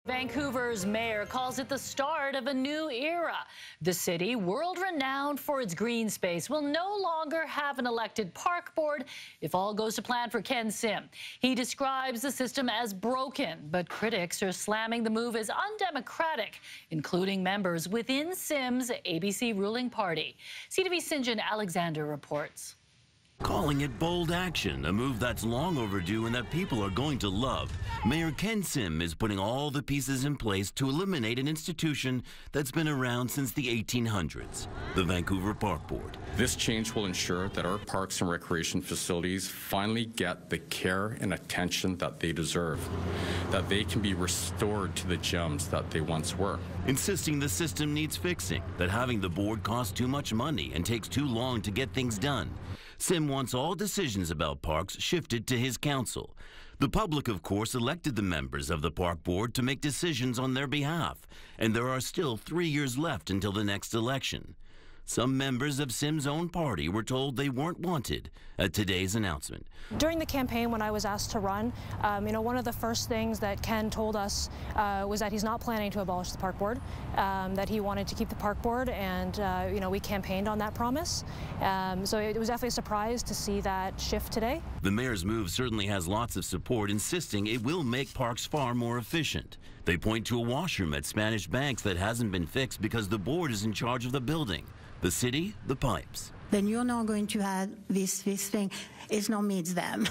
Vancouver's mayor calls it the start of a new era. The city, world-renowned for its green space, will no longer have an elected park board if all goes to plan for Ken Sim. He describes the system as broken, but critics are slamming the move as undemocratic, including members within Sim's ABC ruling party. CTV's Sinjin Alexander reports. Calling it bold action, a move that's long overdue and that people are going to love. Mayor Ken Sim is putting all the pieces in place to eliminate an institution that's been around since the 1800s, the Vancouver Park Board. This change will ensure that our parks and recreation facilities finally get the care and attention that they deserve, that they can be restored to the gems that they once were. Insisting the system needs fixing, that having the board costs too much money and takes too long to get things done. Sim wants all decisions about parks shifted to his council. The public, of course, elected the members of the park board to make decisions on their behalf, and there are still 3 years left until the next election. Some members of Sim's own party were told they weren't wanted at today's announcement. During the campaign, when I was asked to run, one of the first things that Ken told us was that he's not planning to abolish the park board, that he wanted to keep the park board, and we campaigned on that promise. So it was definitely a surprise to see that shift today. The mayor's move certainly has lots of support, insisting it will make parks far more efficient. They point to a washroom at Spanish Banks that hasn't been fixed because the board is in charge of the building. The city, the pipes. Then you're not going to have this thing. It's not me, it's them.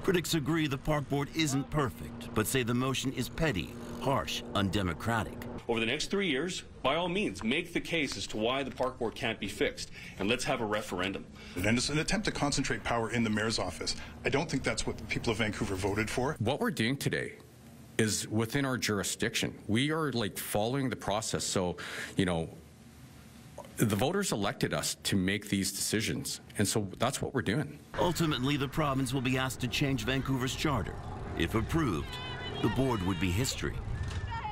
Critics agree the park board isn't perfect, but say the motion is petty, harsh, undemocratic. Over the next 3 years, by all means, make the case as to why the park board can't be fixed, and let's have a referendum. And it's an attempt to concentrate power in the mayor's office. I don't think that's what the people of Vancouver voted for. What we're doing today is within our jurisdiction. We are following the process. So, the voters elected us to make these decisions, and so that's what we're doing. Ultimately, the province will be asked to change Vancouver's charter. If approved, the board would be history.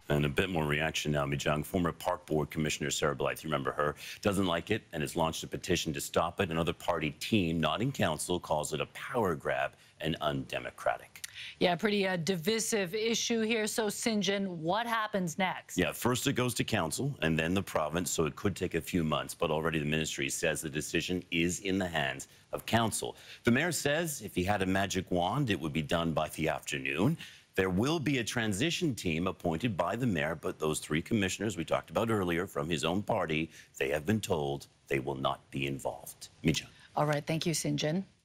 And a bit more reaction now. Mi-jung, former Park Board Commissioner Sarah Blythe, you remember her, doesn't like it and has launched a petition to stop it. Another party team, not in council, calls it a power grab and undemocratic. Yeah, pretty divisive issue here. So, Sinjin, what happens next? Yeah, first it goes to council and then the province, so it could take a few months. But already the ministry says the decision is in the hands of council. The mayor says if he had a magic wand, it would be done by the afternoon. There will be a transition team appointed by the mayor, but those 3 commissioners we talked about earlier from his own party, they have been told they will not be involved. Mi-jung. All right, thank you, Sinjin.